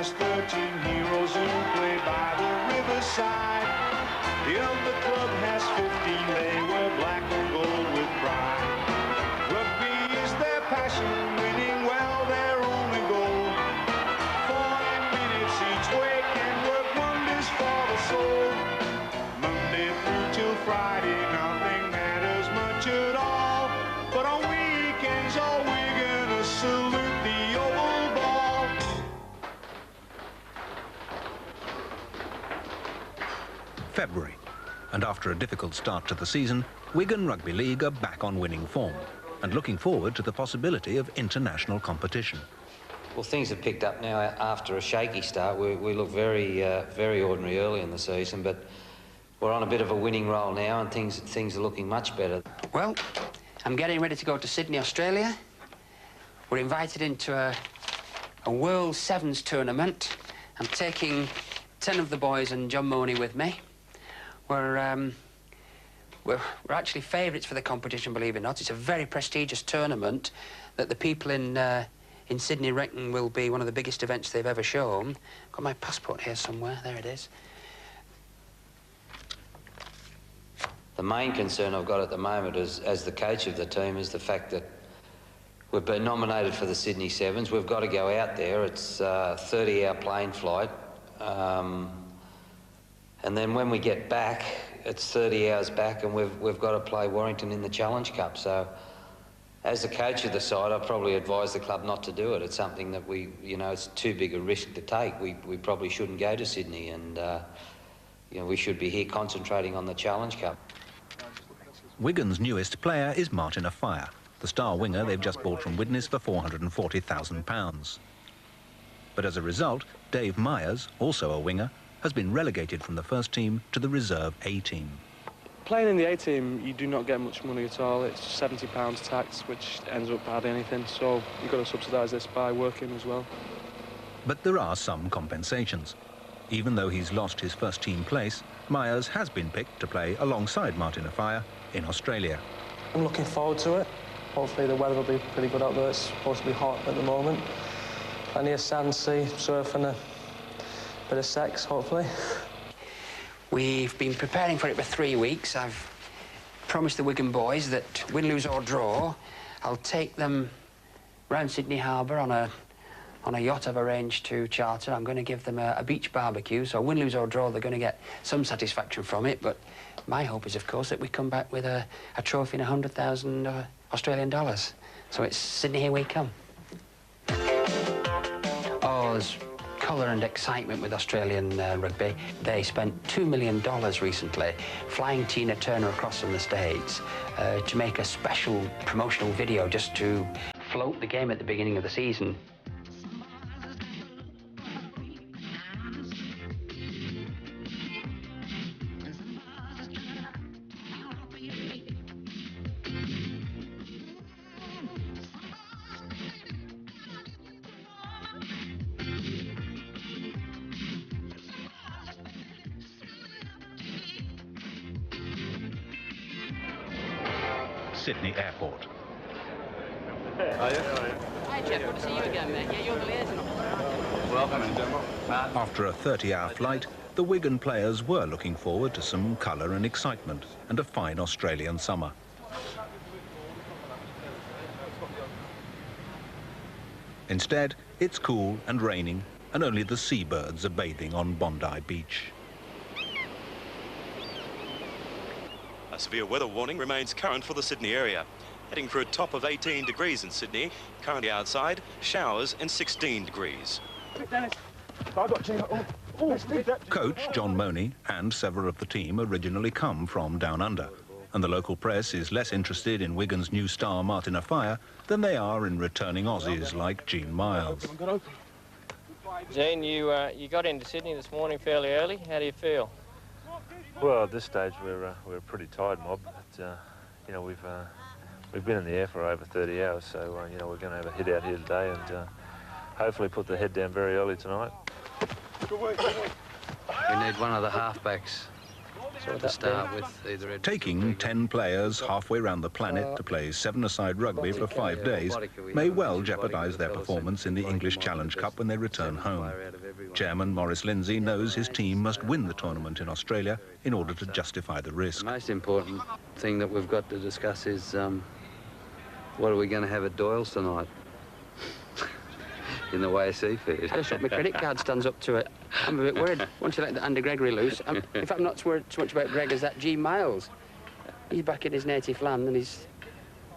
just 13 heroes who play by the riverside. The other club has 15, they wear black and gold with pride. Rugby is their passion, winning well their only goal. 40 minutes each way can work wonders for the soul. Monday through till Friday, nothing matters much at all. But on weekends, all we're gonna salute the old ball. February, and after a difficult start to the season, Wigan Rugby League are back on winning form and looking forward to the possibility of international competition. Well, things have picked up now after a shaky start. We look very ordinary early in the season, but we're on a bit of a winning roll now, and things are looking much better. Well, I'm getting ready to go to Sydney, Australia. We're invited into a World Sevens tournament. I'm taking 10 of the boys and John Money with me. We're actually favourites for the competition, believe it or not. It's a very prestigious tournament that the people in Sydney reckon will be one of the biggest events they've ever shown. Got my passport here somewhere. There it is. The main concern I've got at the moment as the coach of the team is the fact that we've been nominated for the Sydney Sevens. We've got to go out there. It's a 30-hour plane flight. And then when we get back, it's 30 hours back, and we've got to play Warrington in the Challenge Cup. So, as the coach of the side, I'd probably advise the club not to do it. It's something that it's too big a risk to take. We probably shouldn't go to Sydney, and we should be here concentrating on the Challenge Cup. Wigan's newest player is Martin Afire, the star winger they've just bought from Widnes for £440,000. But as a result, Dave Myers, also a winger, has been relegated from the first team to the reserve A team. Playing in the A team, you do not get much money at all. It's £70 tax, which ends up hardly anything, so you've got to subsidise this by working as well. But there are some compensations. Even though he's lost his first team place, Myers has been picked to play alongside Martin Afire in Australia. I'm looking forward to it. Hopefully the weather will be pretty good out there. It's supposed to be hot at the moment. Plenty of sand, sea, surf and a bit of sex, hopefully. We've been preparing for it for 3 weeks. I've promised the Wigan boys that win, lose or draw, I'll take them round Sydney Harbour on a yacht I've arranged to charter. I'm going to give them a beach barbecue, so win, lose or draw, they're going to get some satisfaction from it, but my hope is, of course, that we come back with a trophy and 100,000 Australian dollars. So it's Sydney, here we come. Oh, there's colour and excitement with Australian rugby. They spent $2 million recently flying Tina Turner across from the States to make a special promotional video just to float the game at the beginning of the season. Sydney Airport. Are you? Hi, Jeff. Good to see you again, mate. Yeah, you're the liaison officer. Welcome in, Matt. After a 30-hour flight, the Wigan players were looking forward to some colour and excitement and a fine Australian summer. Instead, it's cool and raining, and only the seabirds are bathing on Bondi Beach. A severe weather warning remains current for the Sydney area. Heading for a top of 18 degrees in Sydney. Currently outside, showers and 16 degrees. Coach John Money and several of the team originally come from down under, and the local press is less interested in Wigan's new star Martin Afire than they are in returning Aussies like Gene Miles. Gene, you got into Sydney this morning fairly early. How do you feel? Well, at this stage we're a pretty tired mob. But, you know, we've been in the air for over 30 hours, so you know, we're going to have a hit out here today and hopefully put the head down very early tonight. We need one of the halfbacks to start with. Either Taking 10 players halfway round the planet to play 7-a-side rugby for 5 days may well jeopardise their performance in the English Challenge Cup when they return home. Chairman Maurice Lindsay knows his team must win the tournament in Australia in order to justify the risk. The most important thing that we've got to discuss is what are we going to have at Doyle's tonight in the way of seafood. Just what my credit card stands up to it. I'm a bit worried. Once you let the Andy Gregory loose, in fact, I'm not worried so much about Greg as that G. Miles. He's back in his native land and he's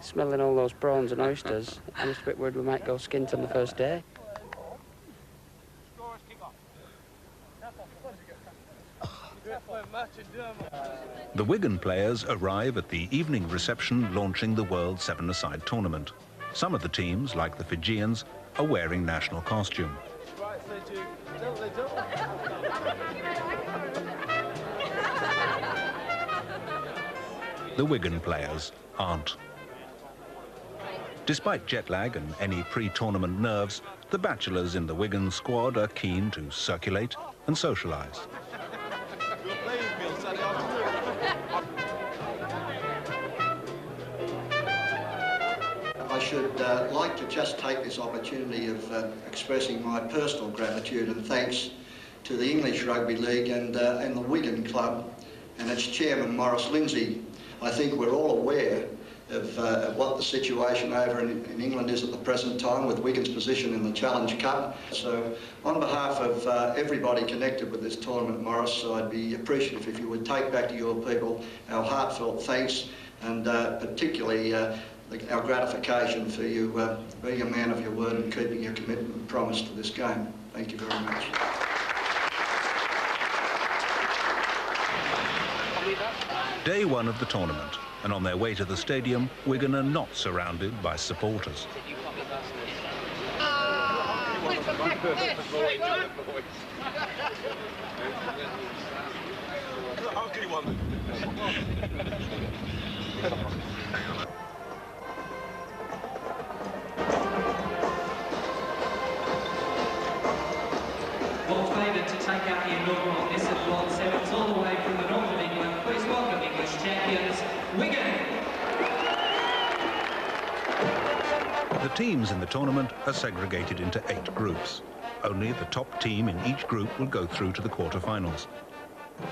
smelling all those prawns and oysters. I'm just a bit worried we might go skint on the first day. The Wigan players arrive at the evening reception launching the World Seven-a-Side tournament. Some of the teams, like the Fijians, are wearing national costume. The Wigan players aren't. Despite jet lag and any pre-tournament nerves, the bachelors in the Wigan squad are keen to circulate and socialise. I should like to just take this opportunity of expressing my personal gratitude and thanks to the English Rugby League and the Wigan Club and its chairman Maurice Lindsay. I think we're all aware of what the situation over in England is at the present time with Wigan's position in the Challenge Cup. So on behalf of everybody connected with this tournament, Maurice, I'd be appreciative if you would take back to your people our heartfelt thanks and particularly our gratification for you being a man of your word and keeping your commitment and promise to this game. Thank you very much. Day one of the tournament, and on their way to the stadium, Wigan are not surrounded by supporters. Well favoured to take out the inaugural miss at World Sevens all the way from the north of England. Please welcome English champions, Wigan. The teams in the tournament are segregated into 8 groups. Only the top team in each group will go through to the quarter-finals.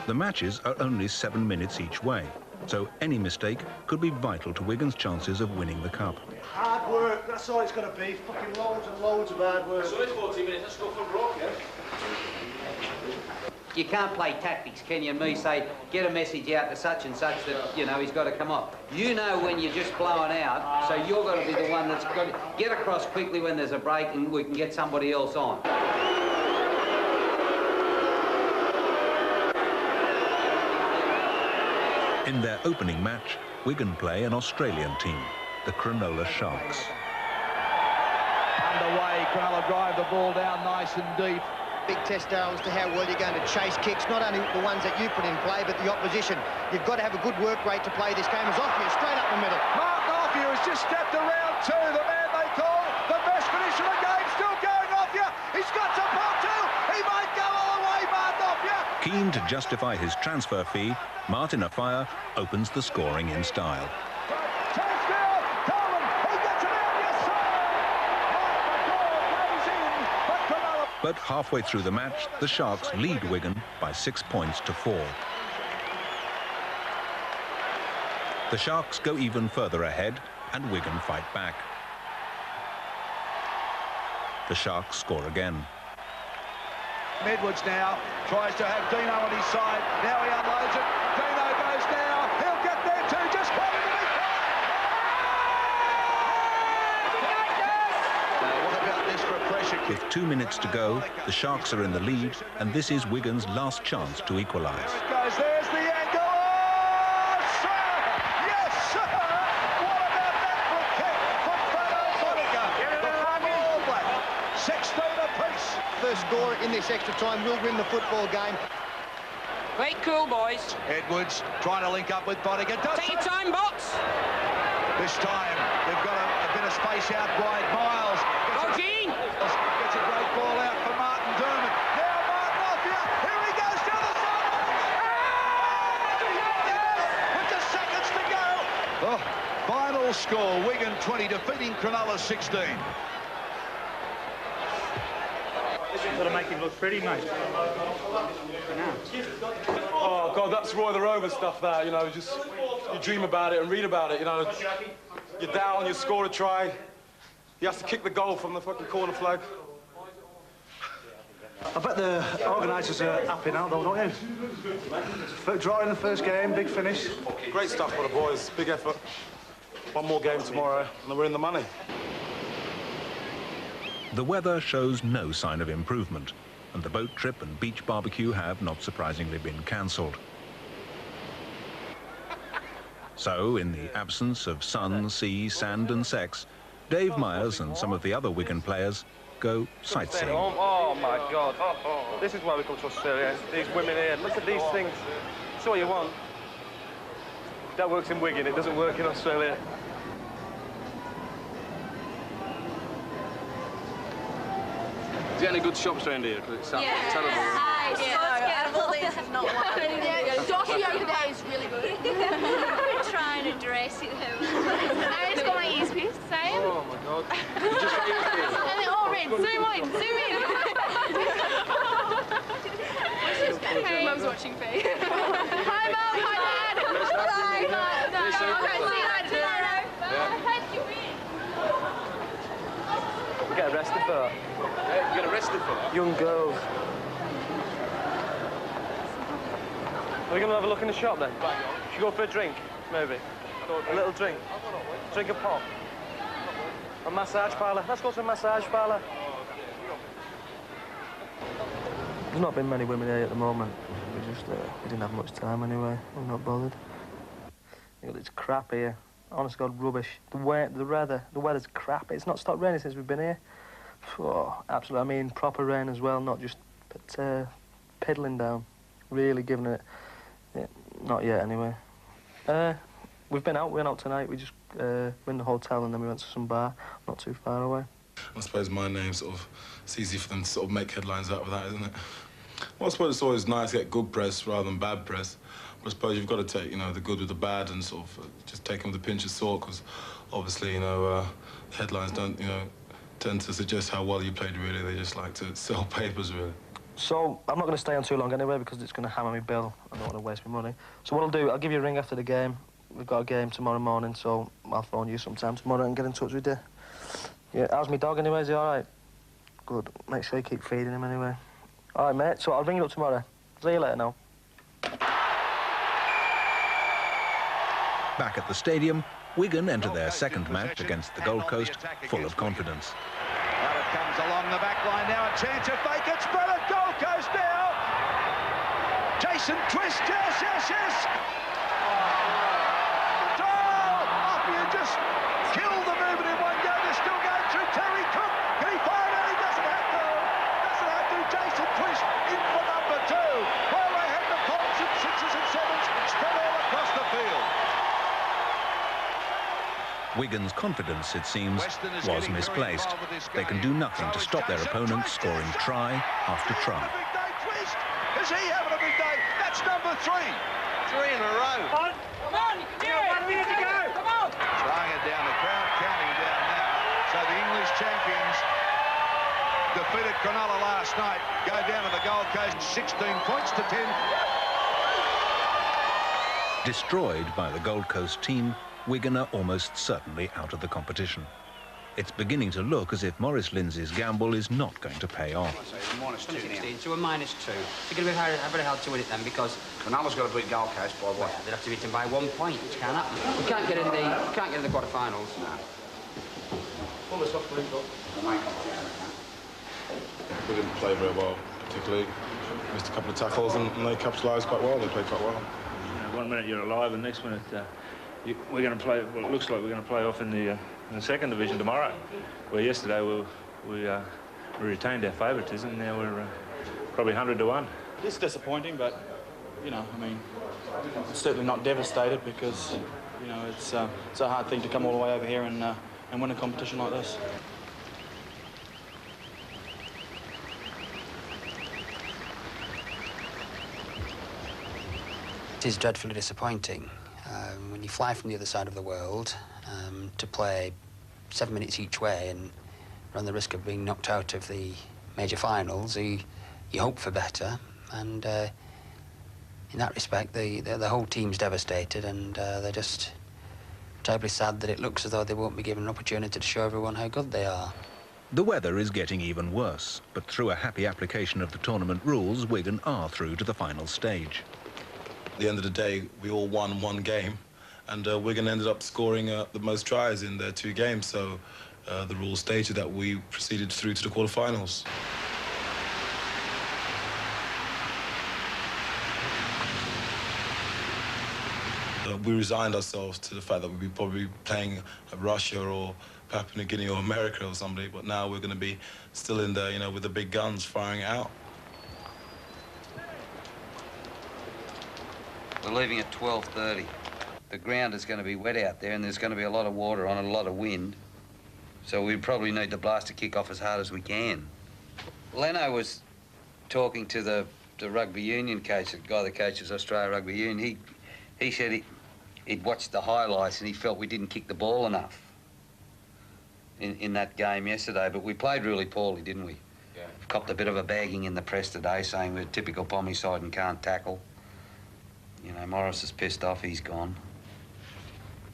The matches are only 7 minutes each way, so any mistake could be vital to Wigan's chances of winning the cup. Hard work, that's all it's going to be. Fucking loads and loads of hard work. So it's 40 minutes, let's go for broke, yeah? You can't play tactics, can you? And me say, get a message out to such and such that, you know, he's got to come off. You know when you're just blowing out, so you're got to be the one that's got to get across quickly when there's a break and we can get somebody else on. In their opening match, Wigan play an Australian team, the Cronulla Sharks. Underway, Cronulla drive the ball down nice and deep. Big test, Darryl, as to how well you're going to chase kicks, not only the ones that you put in play, but the opposition. You've got to have a good work rate to play this game. As Offia, straight up the middle. Mark Offia has just stepped around two. The man they call the best finisher of the game, still going Offia. He's got to pull two. He might go all the way, Mark Offia. Keen to justify his transfer fee, Martin Afire opens the scoring in style. But halfway through the match, the Sharks lead Wigan by 6 points to 4. The Sharks go even further ahead, and Wigan fight back. The Sharks score again. Edwards now tries to have Dino on his side. Now he unloads it. Dino goes down. He'll get there too. Just caught him. What about this for a pressure kick? With 2 minutes to go, the Sharks are in the lead, and this is Wigan's last chance to equalise. There it goes. There's the angle. Oh, sir! Yes, sir! What about that for a kick from Monica? The All Black. 16 apiece. First scorer in this extra time will win the football game. Great cool, boys. Edwards trying to link up with Bodiger. Take your time, bots. This time they've got a bit of space out wide. Miles gets a great ball out for Martin Dermott. Now Martin Offia. Here he goes to the side. With just seconds to go. Oh, final score: Wigan 20 defeating Cronulla 16. Got to make him look pretty, mate. Oh, God, that's Roy the Rover stuff, that, you know, just... You dream about it and read about it, you know. You're down, you score a try. He has to kick the goal from the fucking corner flag. I bet the organisers are happy now, though, don't you? Draw in the first game, big finish. Great stuff for the boys, big effort. One more game tomorrow, and we're in the money. The weather shows no sign of improvement, and the boat trip and beach barbecue have, not surprisingly, been cancelled. So, in the absence of sun, sea, sand and sex, Dave Myers and some of the other Wigan players go sightseeing. Oh, my God. This is why we come to Australia. These women here. Look at these things. It's all you want. That works in Wigan. It doesn't work in Australia. Is there any good shops around here? Because it's terrible. All these have not worked. Doshi over there is really good. We're trying to dress it him. I just got my ears pierced, same. Oh, my God. You just got ears pierced? And they're all red. Zoom in. Hey. Mum's watching Faye. Hi, Mum. Hi, Dad. Bye. No. Okay, see you later tomorrow. Bye. Thank you. We get arrested for that. You get arrested for that? Young girls. Are we going to have a look in the shop then? Should we go for a drink, maybe? A little drink? Drink a pop? A massage parlour? Let's go to a massage parlour. There's not been many women here at the moment. We didn't have much time anyway. I'm not bothered. It's crap here. Honest to God, rubbish. The weather's crap. It's not stopped raining since we've been here. Oh, absolutely. I mean, proper rain as well, not just piddling down. Really giving it. Yeah, not yet, anyway. We went out tonight. We just were in the hotel and then we went to some bar not too far away. I suppose my name it's easy for them to sort of make headlines out of that, isn't it? Well, I suppose it's always nice to get good press rather than bad press. But I suppose you've got to take, the good with the bad and sort of just take them with a pinch of salt, because obviously, headlines don't, tend to suggest how well you played, really. They just like to sell papers, really. So, I'm not going to stay on too long anyway, because it's going to hammer me bill. I don't want to waste my money. So what I'll do, I'll give you a ring after the game. We've got a game tomorrow morning, so I'll phone you sometime tomorrow and get in touch with you. Yeah, how's my dog anyway? Is he all right? Good. Make sure you keep feeding him anyway. All right, mate, so I'll ring you up tomorrow. See you later now. Back at the stadium, Wigan enter their second match against the Gold Coast full of confidence. Well, it comes along the back line now, a chance of fake it, spread it, Gold Coast now. Jason Twist, yes. Oh, you just killed the movement in one go. They're still going through Terry Cook. Can he fire it? He doesn't have to. Jason Twist in for number 2. Well, they had the points and 6s and 7s spread all across the field. Wigan's confidence, it seems, was misplaced. They can do nothing to stop their opponents scoring try after try. Is he having a big day? That's number 3. 3 in a row. Come on, you can do it. 1 minute to go. Come on. Trying it down, the crowd counting down now. So the English champions defeated Cronulla last night, go down to the Gold Coast, 16 points to 10. Destroyed by the Gold Coast team, Wigan are almost certainly out of the competition. It's beginning to look as if Maurice Lindsay's gamble is not going to pay off. -2 so a -2. It's going to be very hard to win it then, because Cronulla's got to beat Gold Coast by what? They'd have to beat them by 1 point, which can't happen. We can't get in the quarterfinals. No. We didn't play very well, particularly. Missed a couple of tackles and they capitalised quite well. They played quite well. 1 minute you're alive, and next minute we're going to play. Well, it looks like we're going to play off in the second division tomorrow. Where yesterday we retained our favouritism. Now we're probably 100 to 1. It's disappointing, but I mean, it's certainly not devastated, because it's a hard thing to come all the way over here and win a competition like this. It is dreadfully disappointing when you fly from the other side of the world to play 7 minutes each way and run the risk of being knocked out of the major finals, you hope for better, and in that respect, the whole team's devastated, and they're just terribly sad that it looks as though they won't be given an opportunity to show everyone how good they are. The weather is getting even worse, but through a happy application of the tournament rules, Wigan are through to the final stage. At the end of the day, we all won one game, and Wigan ended up scoring the most tries in their 2 games, so the rules stated that we proceeded through to the quarterfinals. We resigned ourselves to the fact that we'd be probably playing at Russia or Papua New Guinea or America or somebody, but now we're going to be still in there, you know, with the big guns firing out. We're leaving at 12:30. The ground is going to be wet out there, and there's going to be a lot of water on it, a lot of wind. So we probably need to blast a kick off as hard as we can. Leno was talking to the rugby union coach, the guy that coaches Australia Rugby Union. He said he'd watched the highlights and he felt we didn't kick the ball enough in that game yesterday. But we played really poorly, didn't we? Yeah. We've copped a bit of a bagging in the press today, saying we're typical Pommy side and can't tackle. You know, Morris is pissed off, he's gone.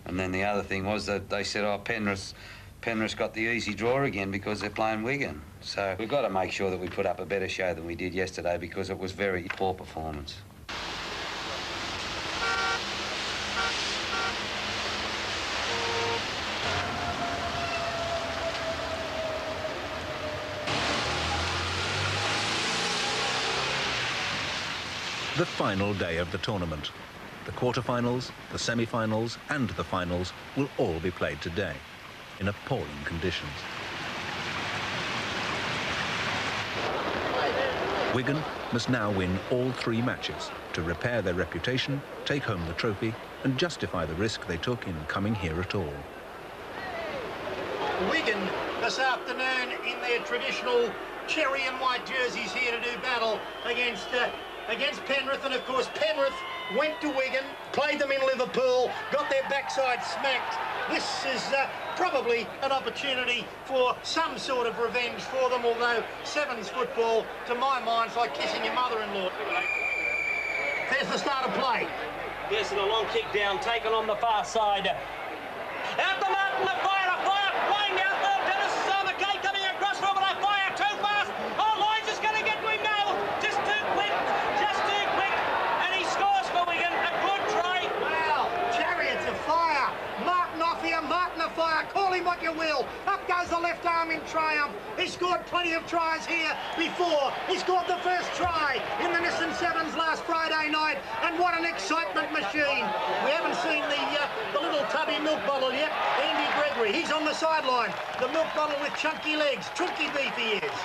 And then the other thing was that they said, oh, Penrith's got the easy draw again because they're playing Wigan. So we've got to make sure that we put up a better show than we did yesterday, because it was very poor performance. The final day of the tournament. The quarterfinals, the semi-finals and the finals will all be played today in appalling conditions. Wigan must now win all 3 matches to repair their reputation, take home the trophy and justify the risk they took in coming here at all. Wigan this afternoon in their traditional cherry and white jerseys here to do battle against Penrith, and of course Penrith went to Wigan, played them in Liverpool, got their backside smacked. This is probably an opportunity for some sort of revenge for them, although sevens football, to my mind, is like kissing your mother-in-law. There's the start of play. Yes, and a long kick down, taken on the far side. Out the Martin, the fire, flying down there. Dennis McKay coming across from it, a fire too fast. Oh, Lyons is going to get to him now. Just too quick, and he scores for Wigan. A good try. Wow, Chariots of fire. Martin off here, Martin of fire. Call him what you will. Up goes the left arm in triumph. He scored plenty of tries here before. He scored the first try in the Nissan Sevens last Friday night, and what an excitement machine. We haven't seen the little tubby milk bottle yet. Andy Gregory, he's on the sideline. The milk bottle with chunky legs, chunky beef he is.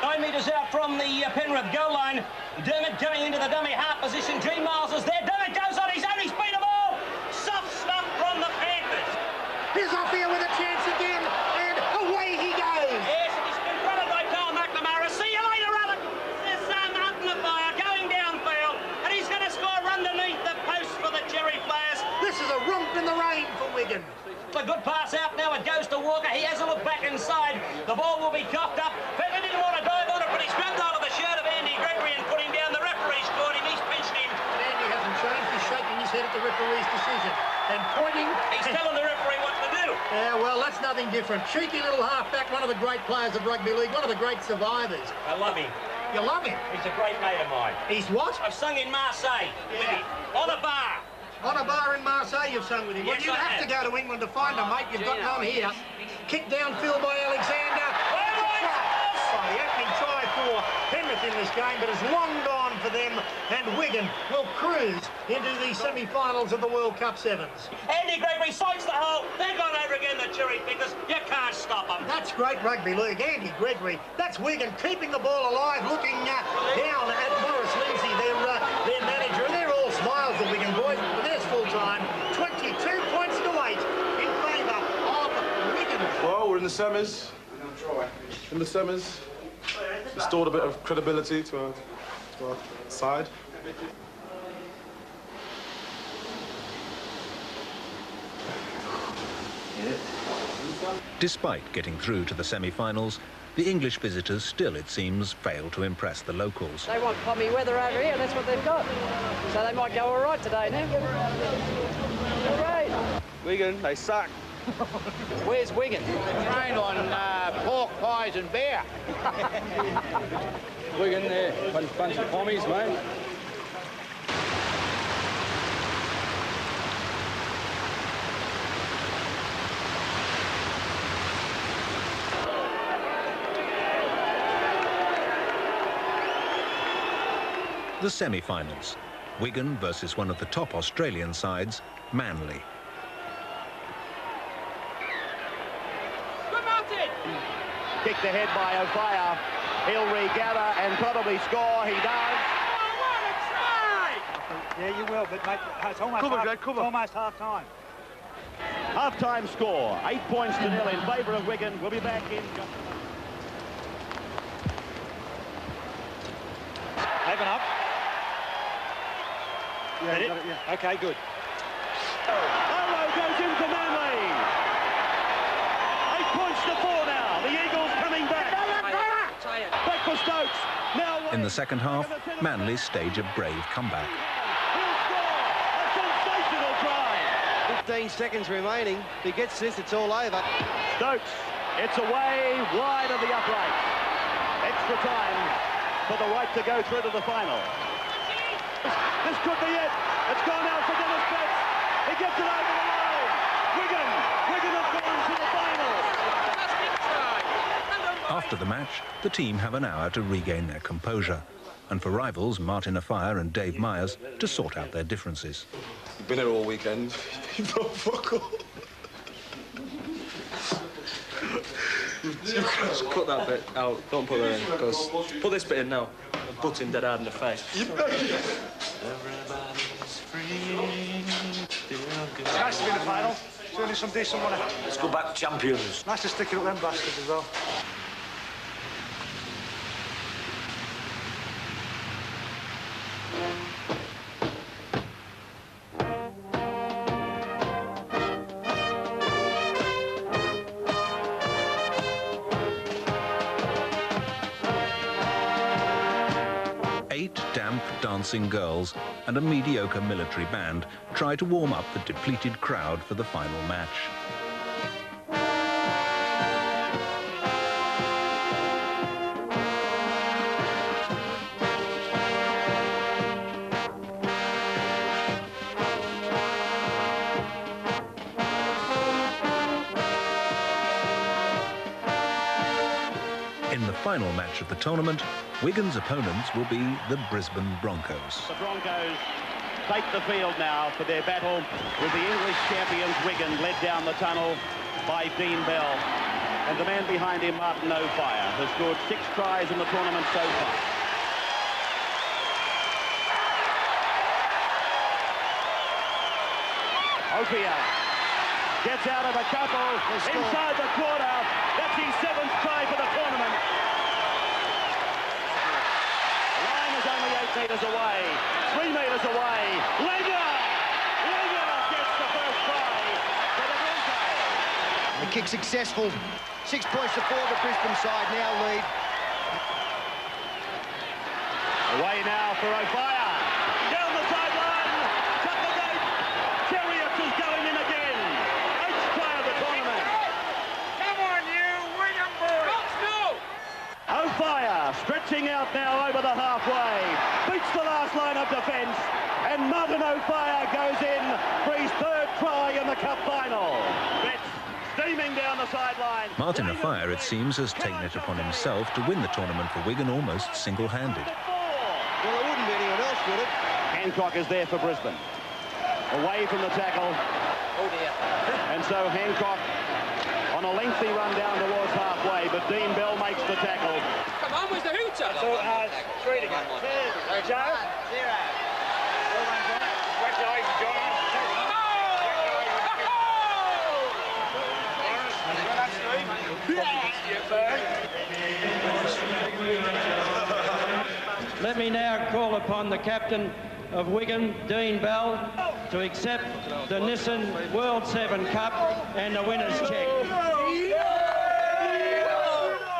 9 metres out from the Penrith goal line. Dermott coming into the dummy half position. G. Miles is there. Dermott goes on his own. He's beat them all. Soft stuff from the Panthers. He's off here with a chance again, and away he goes. Yes, he's been fronted by Carl McNamara. See you later, Robert. There's Martin of fire going downfield, and he's going to score underneath the post for the Cherry players. This is a romp in the rain for Wigan. A good pass out now. It goes to Walker. He has a look back inside. The ball will be cocked up. Feather didn't want to dive on it, but he's grabbed hold of the shirt of Andy Gregory and put him down. The referee's caught him. He's pinched him. But Andy hasn't changed. He's shaking his head at the referee's decision and pointing. He's telling the referee what to do. Yeah, well, that's nothing different. Cheeky little halfback, one of the great players of rugby league, one of the great survivors. I love him. You love him? He's a great mate of mine. He's what? I've sung in Marseille with him. On a bar. On a bar in Marseille you've sung with him. Yes, well, you'd have to go to England to find him, mate. You've got none here. Kick downfield by Alexander. The opening try for Penrith in this game, but it's long gone for them, and Wigan will cruise into the semi-finals of the World Cup Sevens. Andy Gregory sights the hole. They've gone over again, the Cherry Pickers. You can't stop them. That's great rugby league. Andy Gregory, that's Wigan keeping the ball alive, looking down at Morris Lindsay, their manager. They're all smiles, the Wigan boys, but there's full time. 22 points to 8 in favour of Wigan. Well, we're in the semis. In the semis. Restored a bit of credibility to our side. Despite getting through to the semi-finals, the English visitors still, it seems, fail to impress the locals. They want pommy weather over here, that's what they've got. So they might go all right today now. Great. Wigan, they suck. Where's Wigan? Trained on pork pies and beer. Wigan there, bunch of pommies, mate. The semi-finals. Wigan versus one of the top Australian sides, Manly. Kicked ahead by O'Fire. He'll regather and probably score. He does. Yeah, you will, but mate, it's almost half time. Half-time score, 8 points to 0 in favour of Wigan. We'll be back in. Open up. Yeah, you got it, yeah. Okay, good. Orrell goes in for Manly. 8 points to 4 now. The Eagles coming back. Back for Stokes. Now In the second half, Manly stage a brave comeback. he'll score. A sensational try. 15 seconds remaining. If he gets this, it's all over. Stokes. It's away wide of the upright. Extra time for the right to go through to the final. This could be it. It's gone out for Dennis Betts. He gets it over the line. Wigan have gone to the final. After the match, the team have an hour to regain their composure, and for rivals Martin O'Fire and Dave Myers to sort out their differences. You've been here all weekend. You've got fuck all. Just cut that bit out, don't put that in, because put this bit in now. Butt him dead hard in the face. It's nice to be in the final. It's only some decent money. Let's go back champions. Nice to stick it up them bastards as well. Damp, dancing girls and a mediocre military band try to warm up the depleted crowd for the final match. In the final match of the tournament, Wigan's opponents will be the Brisbane Broncos. The Broncos take the field now for their battle with the English champions Wigan, led down the tunnel by Dean Bell. And the man behind him, Martin O'Fire, has scored 6 tries in the tournament so far. O'Fire gets out of a couple inside the quarter. That's his 7th try for the tournament. The line is only 8 metres away, 3 metres away. Lega gets the first try for the Broncos. The kick successful. 6 points to 4. The Brisbane side now lead. Away now for O'Fire. Down the sideline. Cut the gate. Chariot is going in again. 8th try of the tournament. Come on, you Wigan boys. O'Fire stretching out now over the halfway. Beats the last line of defence. And Martin O'Fire goes in for his 3rd try in the cup final. Betts steaming down the sideline. Martin O'Fire, it seems, has taken it upon himself to win the tournament for Wigan almost single-handed. Well, it wouldn't be anyone else, would it? Hancock is there for Brisbane. Away from the tackle. Oh dear. And so Hancock on a lengthy run down towards halfway, but Dean Bell makes the tackle. Come on, where's the hooter? So, 3 to go. Joe? 0. Congratulations, John. Let me now call upon the captain of Wigan, Dean Bell, to accept the Nissan World 7 Cup and the winner's cheque.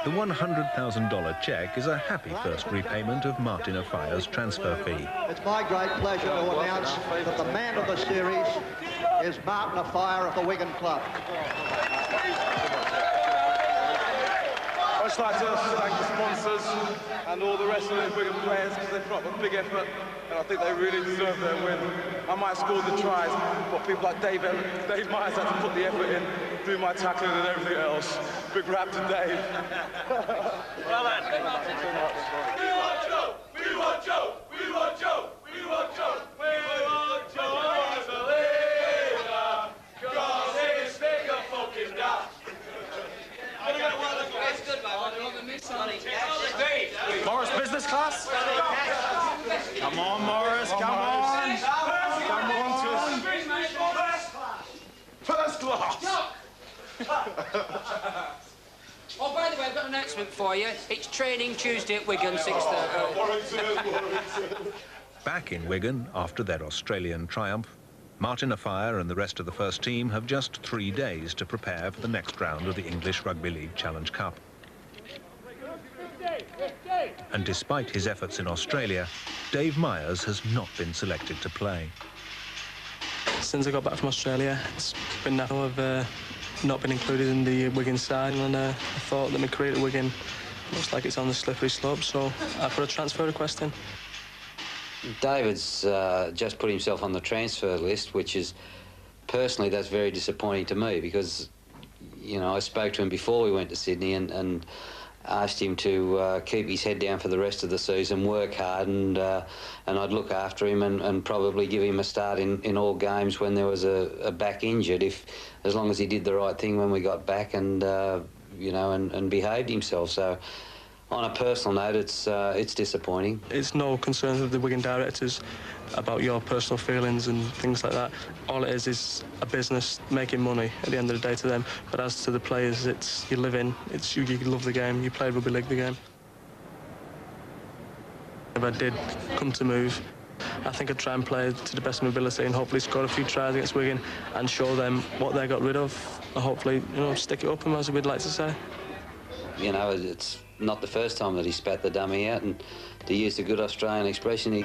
The $100,000 cheque is a happy first repayment of Martin Afaya's transfer fee. It's my great pleasure to announce that the man of the series is Martin Afaya of the Wigan Club. I'd just like to thank the sponsors and all the rest of the Wigan players because they put up a big effort and I think they really deserve their win. I might have scored the tries, but people like Dave Myers had to put the effort in, do my tackling and everything else. Big rap to Dave. Well done. We want Joe! We want Joe! We want Joe! We want Joe! We want Joe as a leader, 'cause he's big and fucking daft. That's good, mate. Morris, business class? Come on, Morris, come on. Come on to first class. Oh, by the way, I've got an announcement for you. It's training Tuesday at Wigan, 6:30. Back in Wigan after their Australian triumph, Martin Afaya and the rest of the first team have just 3 days to prepare for the next round of the English Rugby League Challenge Cup. And despite his efforts in Australia, Dave Myers has not been selected to play. Since I got back from Australia, it's been now I've not been included in the Wigan side, and I thought that my career at Wigan looks like it's on the slippery slope, so I put a transfer request in. David's just put himself on the transfer list, which is, personally, that's very disappointing to me because, you know, I spoke to him before we went to Sydney and asked him to keep his head down for the rest of the season, work hard, and I'd look after him and probably give him a start in all games when there was a back injured, as long as he did the right thing when we got back and you know, and behaved himself. So on a personal note, it's disappointing. It's no concern of the Wigan directors about your personal feelings and things like that. All it is a business making money at the end of the day to them. But as to the players, it's you live in, it's you love the game, you play rugby league the game. If I did come to move, I think I'd try and play to the best of my ability and hopefully score a few tries against Wigan and show them what they got rid of. And hopefully, you know, stick it up them, as we'd like to say. You know, it's not the first time that he spat the dummy out, and to use the good Australian expression, he